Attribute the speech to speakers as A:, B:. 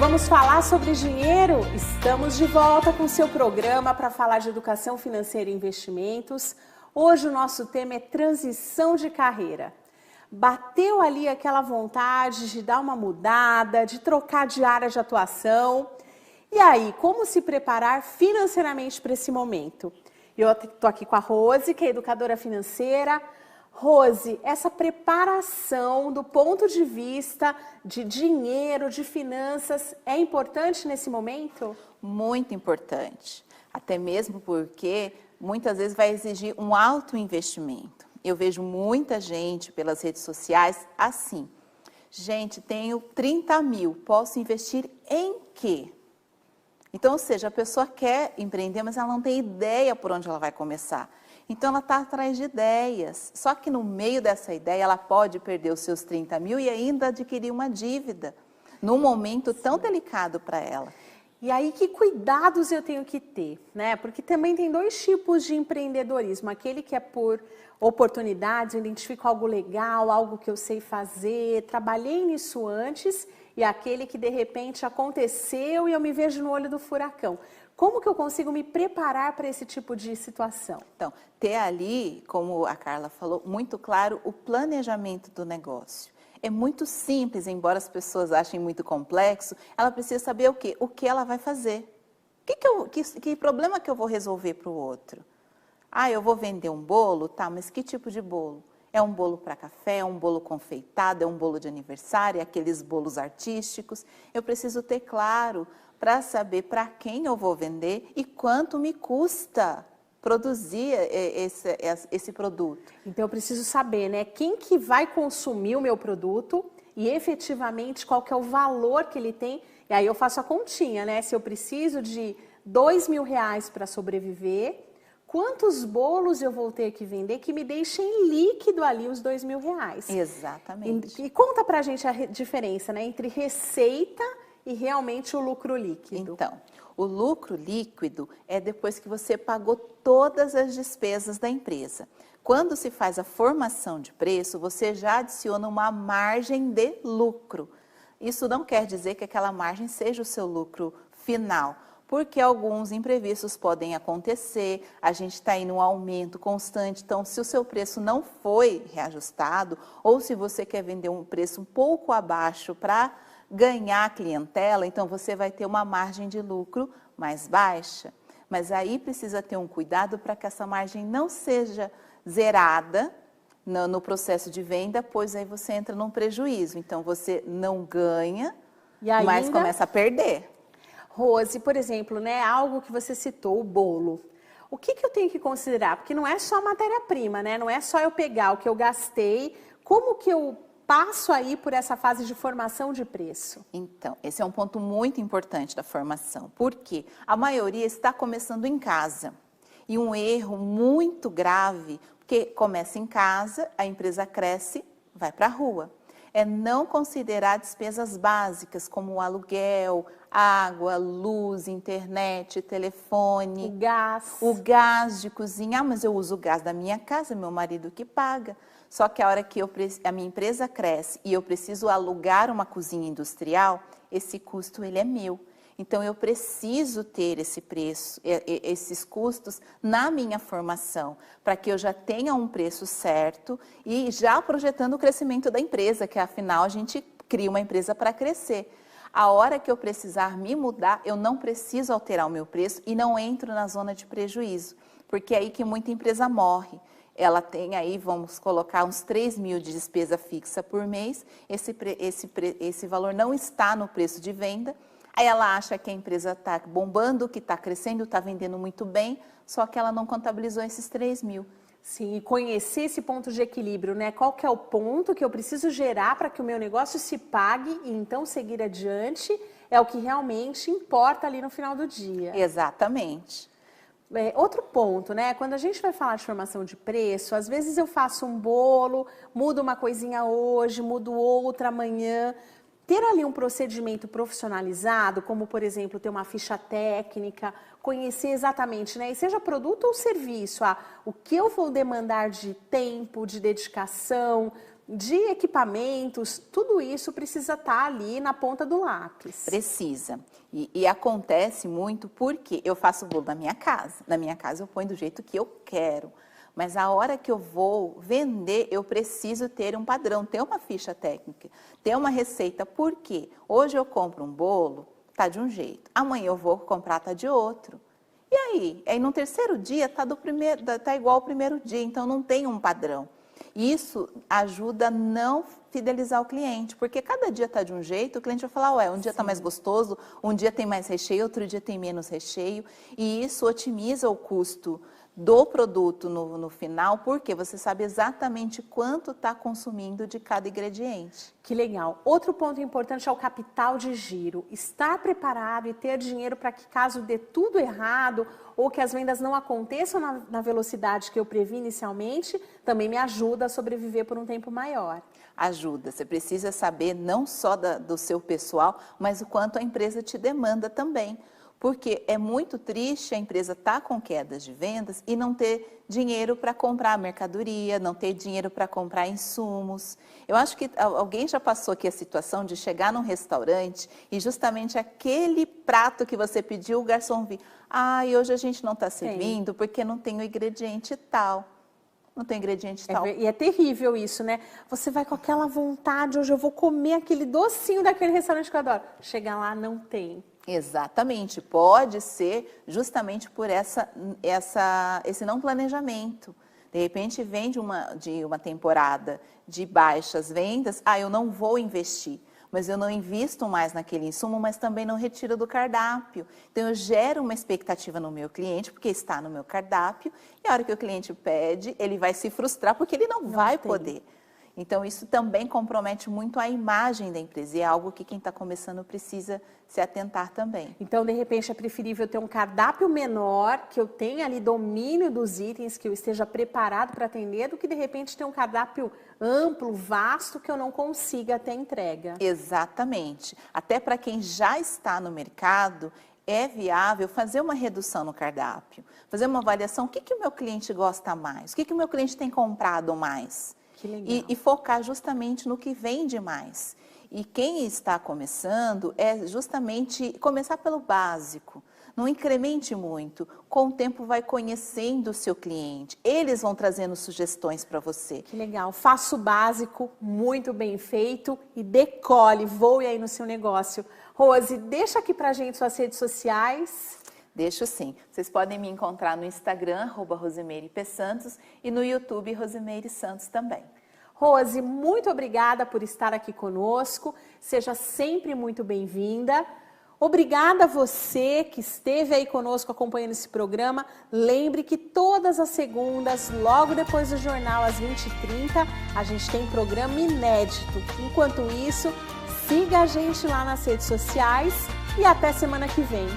A: Vamos falar sobre dinheiro? Estamos de volta com o seu programa para falar de educação financeira e investimentos. Hoje o nosso tema é transição de carreira. Bateu ali aquela vontade de dar uma mudada, de trocar de área de atuação. E aí, como se preparar financeiramente para esse momento? Eu estou aqui com a Rose, que é educadora financeira. Rose, essa preparação do ponto de vista de dinheiro, de finanças, é importante nesse momento?
B: Muito importante, até mesmo porque muitas vezes vai exigir um alto investimento. Eu vejo muita gente pelas redes sociais assim, gente, tenho 30 mil, posso investir em quê? Então, ou seja, a pessoa quer empreender, mas ela não tem ideia por onde ela vai começar. Então, ela está atrás de ideias. Só que no meio dessa ideia, ela pode perder os seus 30 mil e ainda adquirir uma dívida, num momento tão delicado para ela.
A: E aí, que cuidados eu tenho que ter, né? Porque também tem dois tipos de empreendedorismo. Aquele que é por oportunidades, eu identifico algo legal, algo que eu sei fazer, trabalhei nisso antes, e aquele que de repente aconteceu e eu me vejo no olho do furacão. Como que eu consigo me preparar para esse tipo de situação?
B: Então, ter ali, como a Carla falou, muito claro o planejamento do negócio. É muito simples, embora as pessoas achem muito complexo, ela precisa saber o quê? O que ela vai fazer. Que problema que eu vou resolver para o outro? Ah, eu vou vender um bolo? Tá, mas que tipo de bolo? É um bolo para café, é um bolo confeitado, é um bolo de aniversário, é aqueles bolos artísticos. Eu preciso ter claro para saber para quem eu vou vender e quanto me custa produzir esse produto.
A: Então eu preciso saber, né, quem que vai consumir o meu produto e efetivamente qual que é o valor que ele tem. E aí eu faço a continha, né, se eu preciso de R$2.000 para sobreviver, quantos bolos eu vou ter que vender que me deixem líquido ali os R$2.000?
B: Exatamente.
A: E conta pra gente a diferença, né, entre receita e realmente o lucro líquido.
B: Então, o lucro líquido é depois que você pagou todas as despesas da empresa. Quando se faz a formação de preço, você já adiciona uma margem de lucro. Isso não quer dizer que aquela margem seja o seu lucro final, porque alguns imprevistos podem acontecer, a gente está em um aumento constante, então se o seu preço não foi reajustado, ou se você quer vender um preço um pouco abaixo para ganhar clientela, então você vai ter uma margem de lucro mais baixa. Mas aí precisa ter um cuidado para que essa margem não seja zerada no processo de venda, pois aí você entra num prejuízo. Então você não ganha, mas começa a perder.
A: Rose, por exemplo, né, algo que você citou, o bolo. O que eu tenho que considerar? Porque não é só matéria-prima, né? Não é só eu pegar o que eu gastei, como que eu passo aí por essa fase de formação de preço?
B: Então, esse é um ponto muito importante da formação, porque a maioria está começando em casa. E um erro muito grave, porque começa em casa, a empresa cresce, vai para a rua. É não considerar despesas básicas, como o aluguel, água, luz, internet, telefone.
A: O
B: gás de cozinha. Ah, mas eu uso o gás da minha casa, meu marido que paga. Só que a hora que a minha empresa cresce e eu preciso alugar uma cozinha industrial, esse custo ele é meu. Então eu preciso ter esse preço, esses custos na minha formação, para que eu já tenha um preço certo e já projetando o crescimento da empresa, que afinal a gente cria uma empresa para crescer. A hora que eu precisar me mudar, eu não preciso alterar o meu preço e não entro na zona de prejuízo, porque é aí que muita empresa morre. Ela tem aí, vamos colocar, uns 3 mil de despesa fixa por mês, esse valor não está no preço de venda, aí ela acha que a empresa está bombando, que está crescendo, está vendendo muito bem, só que ela não contabilizou esses 3 mil.
A: Sim, e conhecer esse ponto de equilíbrio, né? Qual que é o ponto que eu preciso gerar para que o meu negócio se pague e então seguir adiante, é o que realmente importa ali no final do dia.
B: Exatamente.
A: Outro ponto, né? Quando a gente vai falar de formação de preço, às vezes eu faço um bolo, mudo uma coisinha hoje, mudo outra amanhã. Ter ali um procedimento profissionalizado, como por exemplo ter uma ficha técnica, conhecer exatamente, né? E seja produto ou serviço, o que eu vou demandar de tempo, de dedicação, de equipamentos, tudo isso precisa estar ali na ponta do lápis.
B: Precisa. E acontece muito porque eu faço bolo na minha casa. Na minha casa eu ponho do jeito que eu quero. Mas a hora que eu vou vender, eu preciso ter um padrão, ter uma ficha técnica, ter uma receita. Por quê? Hoje eu compro um bolo, tá de um jeito. Amanhã eu vou comprar, tá de outro. E aí? Aí no terceiro dia tá igual ao primeiro dia, então não tem um padrão. Isso ajuda a não fidelizar o cliente, porque cada dia está de um jeito, o cliente vai falar, ué, um dia está mais gostoso, um dia tem mais recheio, outro dia tem menos recheio, e isso otimiza o custo do produto no final, porque você sabe exatamente quanto está consumindo de cada ingrediente.
A: Que legal. Outro ponto importante é o capital de giro. Estar preparado e ter dinheiro para que caso dê tudo errado ou que as vendas não aconteçam na velocidade que eu previ inicialmente, também me ajuda a sobreviver por um tempo maior.
B: Ajuda. Você precisa saber não só do seu pessoal, mas o quanto a empresa te demanda também. Porque é muito triste a empresa estar com quedas de vendas e não ter dinheiro para comprar mercadoria, não ter dinheiro para comprar insumos. Eu acho que alguém já passou aqui a situação de chegar num restaurante e justamente aquele prato que você pediu, o garçom vir, e hoje a gente não está servindo porque não tem o ingrediente tal. Não tem ingrediente tal.
A: E é terrível isso, né? Você vai com aquela vontade, hoje eu vou comer aquele docinho daquele restaurante que eu adoro. Chega lá, não tem.
B: Exatamente, pode ser justamente por esse não planejamento. De repente vem de uma temporada de baixas vendas, eu não vou investir, mas eu não invisto mais naquele insumo, mas também não retiro do cardápio. Então eu gero uma expectativa no meu cliente, porque está no meu cardápio, e a hora que o cliente pede, ele vai se frustrar porque ele não vai poder. Então, isso também compromete muito a imagem da empresa e é algo que quem está começando precisa se atentar também.
A: Então, de repente, é preferível ter um cardápio menor, que eu tenha ali domínio dos itens, que eu esteja preparado para atender, do que, de repente, ter um cardápio amplo, vasto, que eu não consiga ter entrega.
B: Exatamente. Até para quem já está no mercado, é viável fazer uma redução no cardápio, fazer uma avaliação, o que o meu cliente gosta mais, o que o meu cliente tem comprado mais. E focar justamente no que vende mais. E quem está começando é justamente começar pelo básico. Não incremente muito. Com o tempo vai conhecendo o seu cliente. Eles vão trazendo sugestões para você.
A: Que legal. Faça o básico, muito bem feito e decole, voe aí no seu negócio. Rose, deixa aqui pra gente suas redes sociais.
B: Deixo sim. Vocês podem me encontrar no Instagram, @RosimeiriPSantos, e no YouTube, Rosimeire Santos também.
A: Rose, muito obrigada por estar aqui conosco. Seja sempre muito bem-vinda. Obrigada a você que esteve aí conosco acompanhando esse programa. Lembre que todas as segundas, logo depois do jornal, às 20h30, a gente tem programa inédito. Enquanto isso, siga a gente lá nas redes sociais e até semana que vem.